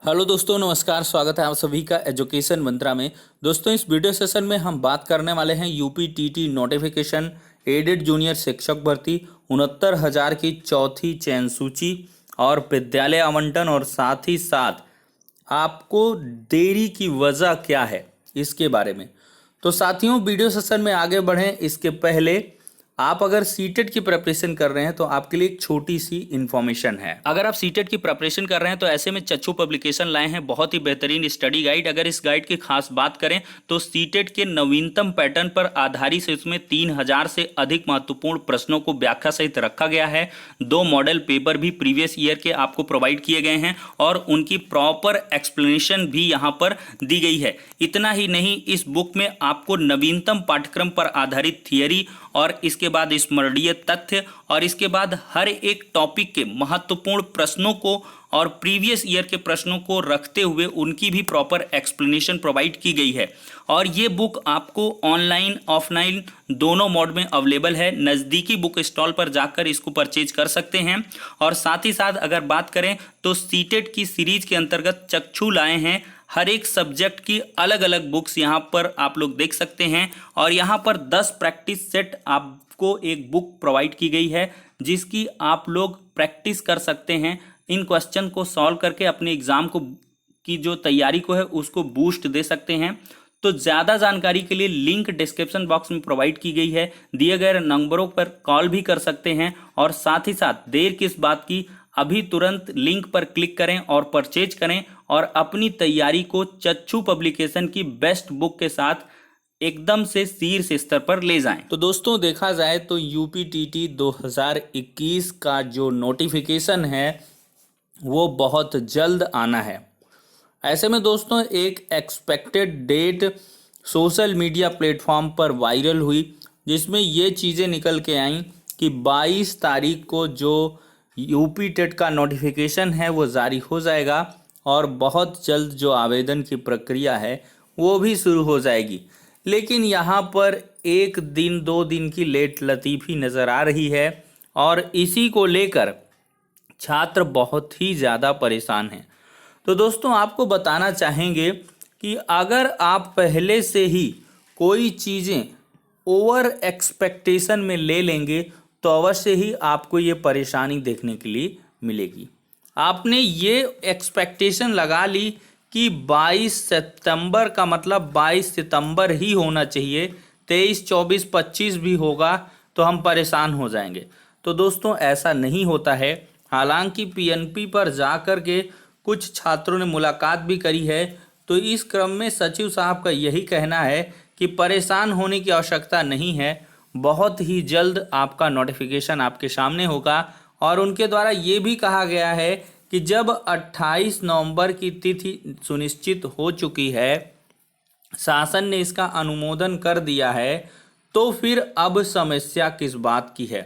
Hello दोस्तों, नमस्कार। स्वागत है आप सभी का एजुकेशन मंत्रा में। दोस्तों, इस वीडियो सेशन में हम बात करने वाले हैं UP TET notification aided junior शिक्षक भर्ती 69,000 की चौथी चयन सूची और विद्यालय आवंटन, और साथ ही साथ आपको देरी की वजह क्या है इसके बारे में। तो साथियों, वीडियो सेशन में आगे बढ़ें इसके पहले आप अगर सीटेट की प्रिपरेशन कर रहे हैं तो आपके लिए एक छोटी सी इन्फॉर्मेशन है। अगर आप सीटेट की प्रिपरेशन कर रहे हैं तो ऐसे में चच्चू पब्लिकेशन लाए हैं बहुत ही बेहतरीन स्टडी गाइड। अगर इस गाइड की खास बात करें तो सीटेट के नवीनतम पैटर्न पर आधारित से इसमें 3,000 से अधिक महत्वपूर्ण प्रश्नों को व्याख्या सहित रखा गया है। 2 मॉडल पेपर भी प्रीवियस ईयर के आपको प्रोवाइड किए गए हैं और उनकी प्रॉपर एक्सप्लेनेशन भी यहाँ पर दी गई है। इतना ही नहीं, इस बुक में आपको नवीनतम पाठ्यक्रम पर आधारित थियरी और इसके बाद स्मरणीय तथ्य और इसके बाद हर एक टॉपिक के महत्वपूर्ण प्रश्नों को और प्रीवियस ईयर के प्रश्नों को रखते हुए उनकी भी प्रॉपर एक्सप्लेनेशन प्रोवाइड की गई है। और ये बुक आपको ऑनलाइन ऑफलाइन दोनों मोड में अवेलेबल है। नज़दीकी बुक स्टॉल पर जाकर इसको परचेज कर सकते हैं। और साथ ही साथ अगर बात करें तो सीटेट की सीरीज के अंतर्गत चक्षु लाए हैं। हर एक सब्जेक्ट की अलग अलग बुक्स यहाँ पर आप लोग देख सकते हैं और यहाँ पर 10 प्रैक्टिस सेट आपको एक बुक प्रोवाइड की गई है जिसकी आप लोग प्रैक्टिस कर सकते हैं। इन क्वेश्चन को सॉल्व करके अपने एग्जाम को की जो तैयारी को है उसको बूस्ट दे सकते हैं। तो ज़्यादा जानकारी के लिए लिंक डिस्क्रिप्शन बॉक्स में प्रोवाइड की गई है। दिए गए नंबरों पर कॉल भी कर सकते हैं। और साथ ही साथ देर किस बात की, अभी तुरंत लिंक पर क्लिक करें और परचेज करें और अपनी तैयारी को चच्चू पब्लिकेशन की बेस्ट बुक के साथ एकदम से शीर्ष स्तर पर ले जाएं। तो दोस्तों, देखा जाए तो यूपी टीटी 2021 का जो नोटिफिकेशन है वो बहुत जल्द आना है। ऐसे में दोस्तों, एक expected date social media platform पर वायरल हुई जिसमें ये चीज़ें निकल के आईं कि 22 तारीख को जो यूपी टेट का नोटिफिकेशन है वो जारी हो जाएगा और बहुत जल्द जो आवेदन की प्रक्रिया है वो भी शुरू हो जाएगी। लेकिन यहाँ पर 1 दिन 2 दिन की लेट लतीफ़ी नज़र आ रही है और इसी को लेकर छात्र बहुत ही ज़्यादा परेशान हैं। तो दोस्तों, आपको बताना चाहेंगे कि अगर आप पहले से ही कोई चीज़ें ओवर एक्सपेक्टेशन में ले लेंगे तो अवश्य ही आपको ये परेशानी देखने के लिए मिलेगी। आपने ये एक्सपेक्टेशन लगा ली कि 22 सितंबर का मतलब 22 सितंबर ही होना चाहिए, 23, 24, 25 भी होगा तो हम परेशान हो जाएंगे। तो दोस्तों, ऐसा नहीं होता है। हालांकि पीएनपी पर जा कर के कुछ छात्रों ने मुलाकात भी करी है, तो इस क्रम में सचिव साहब का यही कहना है कि परेशान होने की आवश्यकता नहीं है। बहुत ही जल्द आपका नोटिफिकेशन आपके सामने होगा। और उनके द्वारा ये भी कहा गया है कि जब 28 नवंबर की तिथि सुनिश्चित हो चुकी है, शासन ने इसका अनुमोदन कर दिया है, तो फिर अब समस्या किस बात की है।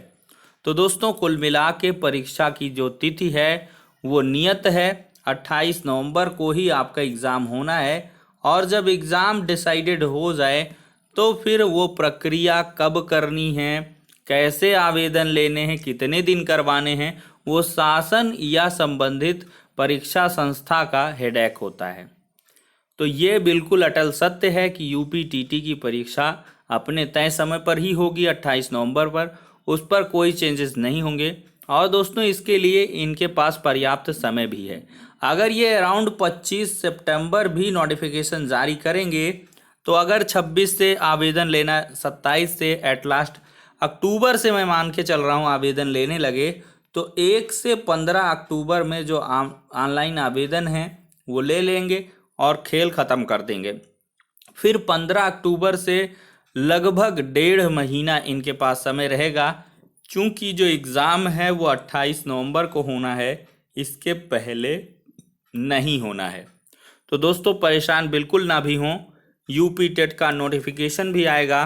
तो दोस्तों, कुल मिला के परीक्षा की जो तिथि है वो नियत है 28 नवंबर को ही आपका एग्ज़ाम होना है। और जब एग्ज़ाम डिसाइडेड हो जाए तो फिर वो प्रक्रिया कब करनी है, कैसे आवेदन लेने हैं, कितने दिन करवाने हैं, वो शासन या संबंधित परीक्षा संस्था का हेडेक होता है। तो ये बिल्कुल अटल सत्य है कि यूपी टीटी की परीक्षा अपने तय समय पर ही होगी 28 नवंबर पर, उस पर कोई चेंजेस नहीं होंगे। और दोस्तों, इसके लिए इनके पास पर्याप्त समय भी है। अगर ये अराउंड 25 सितंबर भी नोटिफिकेशन जारी करेंगे तो अगर 26 से आवेदन लेना, 27 से एट लास्ट अक्टूबर से मैं मान के चल रहा हूँ आवेदन लेने लगे, तो 1 से 15 अक्टूबर में जो ऑनलाइन आवेदन है वो ले लेंगे और खेल ख़त्म कर देंगे। फिर 15 अक्टूबर से लगभग 1.5 महीना इनके पास समय रहेगा। चूँकि जो एग्ज़ाम है वो 28 नवंबर को होना है, इसके पहले नहीं होना है। तो दोस्तों, परेशान बिल्कुल ना भी हों। यूपी टेट का नोटिफिकेशन भी आएगा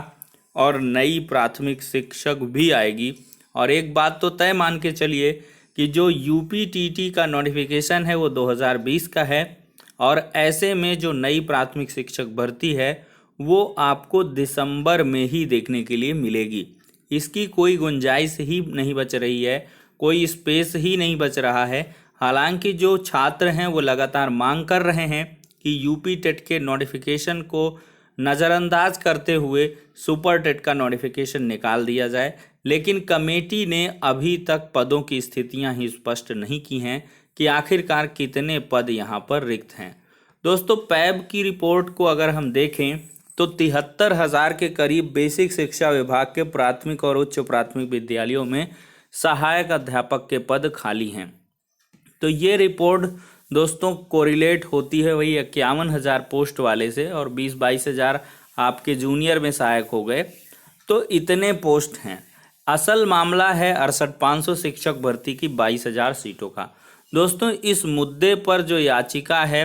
और नई प्राथमिक शिक्षक भी आएगी। और एक बात तो तय मान के चलिए कि जो यूपी टीटी का नोटिफिकेशन है वो 2020 का है और ऐसे में जो नई प्राथमिक शिक्षक भर्ती है वो आपको दिसंबर में ही देखने के लिए मिलेगी। इसकी कोई गुंजाइश ही नहीं बच रही है, कोई स्पेस ही नहीं बच रहा है। हालांकि जो छात्र हैं वो लगातार मांग कर रहे हैं कि यूपी टेट के नोटिफिकेशन को नज़रअंदाज करते हुए सुपर टेट का नोटिफिकेशन निकाल दिया जाए, लेकिन कमेटी ने अभी तक पदों की स्थितियां ही स्पष्ट नहीं की हैं कि आखिरकार कितने पद यहां पर रिक्त हैं। दोस्तों, पैब की रिपोर्ट को अगर हम देखें तो 73,000 के करीब बेसिक शिक्षा विभाग के प्राथमिक और उच्च प्राथमिक विद्यालयों में सहायक अध्यापक के पद खाली हैं। तो ये रिपोर्ट दोस्तों कोरिलेट होती है वही 51,000 पोस्ट वाले से, और 20-22,000 आपके जूनियर में सहायक हो गए, तो इतने पोस्ट हैं। असल मामला है 68,500 शिक्षक भर्ती की 22,000 सीटों का। दोस्तों, इस मुद्दे पर जो याचिका है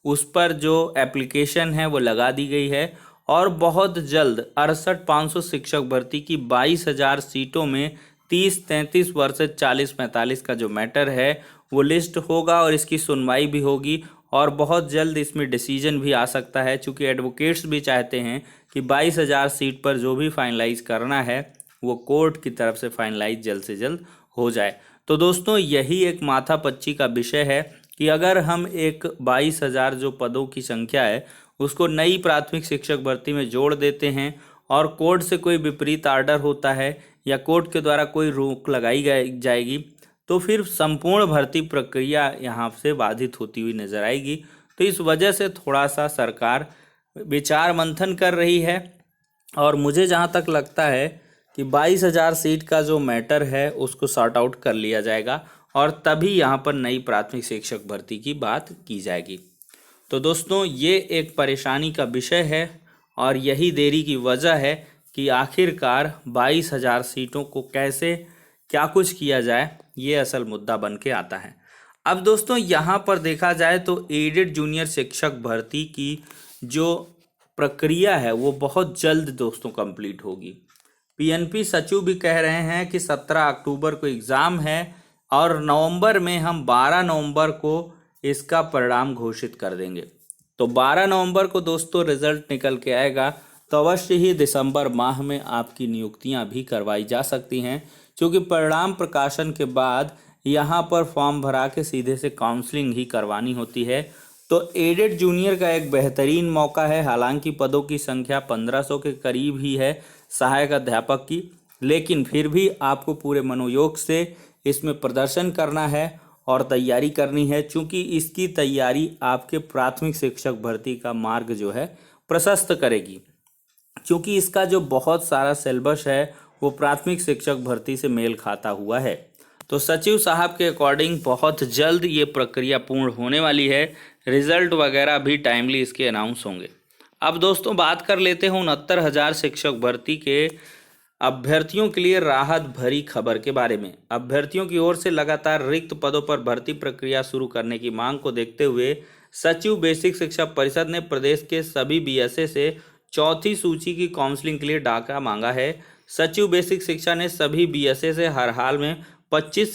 उस पर जो एप्लीकेशन है वो लगा दी गई है, और बहुत जल्द 68,500 शिक्षक भर्ती की 22,000 सीटों में 30-33 वर्ष 40-45 का जो मैटर है वो लिस्ट होगा, और इसकी सुनवाई भी होगी, और बहुत जल्द इसमें डिसीजन भी आ सकता है, चूँकि एडवोकेट्स भी चाहते हैं कि 22,000 सीट पर जो भी फाइनलाइज करना है वो कोर्ट की तरफ से फाइनलाइज जल्द से जल्द हो जाए। तो दोस्तों, यही एक माथापच्ची का विषय है कि अगर हम एक 22,000 जो पदों की संख्या है उसको नई प्राथमिक शिक्षक भर्ती में जोड़ देते हैं, और कोर्ट से कोई विपरीत आर्डर होता है या कोर्ट के द्वारा कोई रोक लगाई जाएगी, तो फिर संपूर्ण भर्ती प्रक्रिया यहाँ से बाधित होती हुई नजर आएगी। तो इस वजह से थोड़ा सा सरकार विचार मंथन कर रही है, और मुझे जहाँ तक लगता है कि 22,000 सीट का जो मैटर है उसको सॉर्ट आउट कर लिया जाएगा, और तभी यहाँ पर नई प्राथमिक शिक्षक भर्ती की बात की जाएगी। तो दोस्तों, ये एक परेशानी का विषय है, और यही देरी की वजह है कि आखिरकार 22,000 सीटों को कैसे क्या कुछ किया जाए, ये असल मुद्दा बन के आता है। अब दोस्तों, यहाँ पर देखा जाए तो एडेड जूनियर शिक्षक भर्ती की जो प्रक्रिया है वो बहुत जल्द दोस्तों कंप्लीट होगी। पीएनपी सचिव भी कह रहे हैं कि 17 अक्टूबर को एग्ज़ाम है, और नवंबर में हम 12 नवंबर को इसका परिणाम घोषित कर देंगे। तो 12 नवंबर को दोस्तों रिजल्ट निकल के आएगा, तो अवश्य ही दिसंबर माह में आपकी नियुक्तियां भी करवाई जा सकती हैं, क्योंकि परिणाम प्रकाशन के बाद यहाँ पर फॉर्म भरा के सीधे से काउंसलिंग ही करवानी होती है। तो एडेड जूनियर का एक बेहतरीन मौका है। हालांकि पदों की संख्या 1500 के करीब ही है सहायक अध्यापक की, लेकिन फिर भी आपको पूरे मनोयोग से इसमें प्रदर्शन करना है और तैयारी करनी है, क्योंकि इसकी तैयारी आपके प्राथमिक शिक्षक भर्ती का मार्ग जो है प्रशस्त करेगी, क्योंकि इसका जो बहुत सारा सिलेबस है वो प्राथमिक शिक्षक भर्ती से मेल खाता हुआ है। तो सचिव साहब के अकॉर्डिंग बहुत जल्द ये प्रक्रिया पूर्ण होने वाली है, रिजल्ट वगैरह भी टाइमली इसके अनाउंस होंगे। अब दोस्तों, बात कर लेते हैं 69,000 शिक्षक भर्ती के अभ्यर्थियों के लिए राहत भरी खबर के बारे में। अभ्यर्थियों की ओर से लगातार रिक्त पदों पर भर्ती प्रक्रिया शुरू करने की मांग को देखते हुए सचिव बेसिक शिक्षा परिषद ने प्रदेश के सभी बीएसए से चौथी सूची की काउंसलिंग के लिए डाका मांगा है। सचिव बेसिक शिक्षा ने सभी बीएसए से हर हाल में 25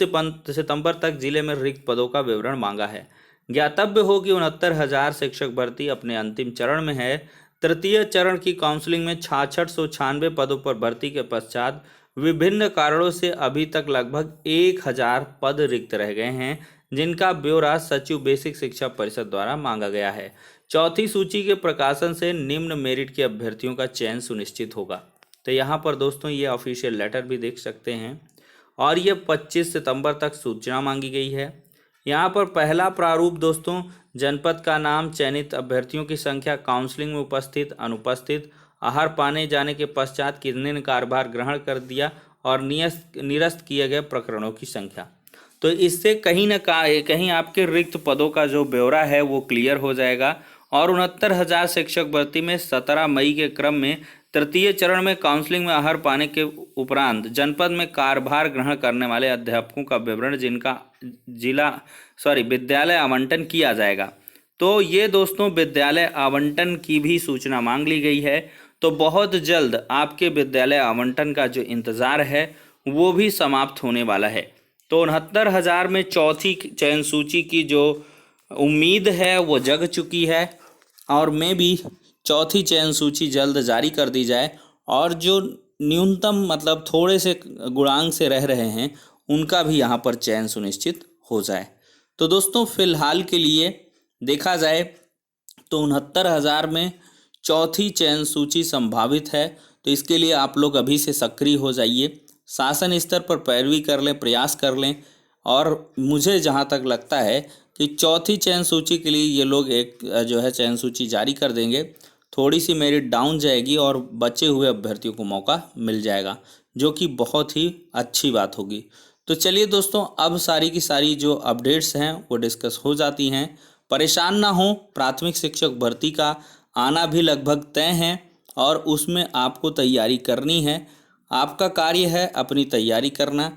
सितंबर तक जिले में रिक्त पदों का विवरण मांगा है। ज्ञातव्य हो कि 69,000 शिक्षक भर्ती अपने अंतिम चरण में है। तृतीय चरण की काउंसलिंग में 6696 पदों पर भर्ती के पश्चात विभिन्न कारणों से अभी तक लगभग 1,000 पद रिक्त रह गए हैं, जिनका ब्यौरा सचिव बेसिक शिक्षा परिषद द्वारा मांगा गया है। चौथी सूची के प्रकाशन से निम्न मेरिट के अभ्यर्थियों का चयन सुनिश्चित होगा। तो यहाँ पर दोस्तों ये ऑफिशियल लेटर भी देख सकते हैं, और ये 25 सितंबर तक सूचना मांगी गई है। यहाँ पर पहला प्रारूप दोस्तों, जनपद का नाम, चयनित अभ्यर्थियों की संख्या, काउंसलिंग में उपस्थित अनुपस्थित, आहार पाने जाने के पश्चात कितने ने कार्यभार ग्रहण कर दिया, और निरस्त किए गए प्रकरणों की संख्या। तो इससे कहीं ना कहीं आपके रिक्त पदों का जो ब्यौरा है वो क्लियर हो जाएगा। और 69,000 शिक्षक भर्ती में 17 मई के क्रम में तृतीय चरण में काउंसलिंग में आहार पाने के उपरांत जनपद में कार्यभार ग्रहण करने वाले अध्यापकों का विवरण जिनका विद्यालय आवंटन किया जाएगा। तो ये दोस्तों विद्यालय आवंटन की भी सूचना मांग ली गई है। तो बहुत जल्द आपके विद्यालय आवंटन का जो इंतज़ार है वो भी समाप्त होने वाला है। तो 69,000 में चौथी चयन सूची की जो उम्मीद है वो जग चुकी है, और मैं भी चौथी चयन सूची जल्द जारी कर दी जाए, और जो न्यूनतम मतलब थोड़े से गुणांक से रह रहे हैं उनका भी यहाँ पर चयन सुनिश्चित हो जाए। तो दोस्तों फिलहाल के लिए देखा जाए तो 69,000 में चौथी चयन सूची संभावित है। तो इसके लिए आप लोग अभी से सक्रिय हो जाइए, शासन स्तर पर पैरवी कर लें, प्रयास कर लें। और मुझे जहाँ तक लगता है कि चौथी चयन सूची के लिए ये लोग एक जो है चयन सूची जारी कर देंगे, थोड़ी सी मेरिट डाउन जाएगी और बचे हुए अभ्यर्थियों को मौका मिल जाएगा, जो कि बहुत ही अच्छी बात होगी। तो चलिए दोस्तों, अब सारी की सारी जो अपडेट्स हैं वो डिस्कस हो जाती हैं। परेशान ना हो, प्राथमिक शिक्षक भर्ती का आना भी लगभग तय है और उसमें आपको तैयारी करनी है। आपका कार्य है अपनी तैयारी करना,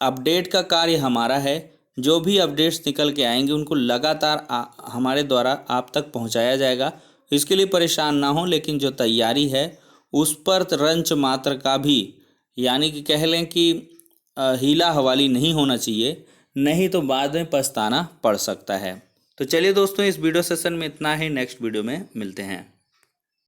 अपडेट का कार्य हमारा है। जो भी अपडेट्स निकल के आएंगे उनको लगातार हमारे द्वारा आप तक पहुंचाया जाएगा। इसके लिए परेशान ना हो, लेकिन जो तैयारी है उस पर रंच मात्र का भी, यानी कि कह लें कि हीला हवाली नहीं होना चाहिए, नहीं तो बाद में पछताना पड़ सकता है। तो चलिए दोस्तों, इस वीडियो सेशन में इतना ही, नेक्स्ट वीडियो में मिलते हैं।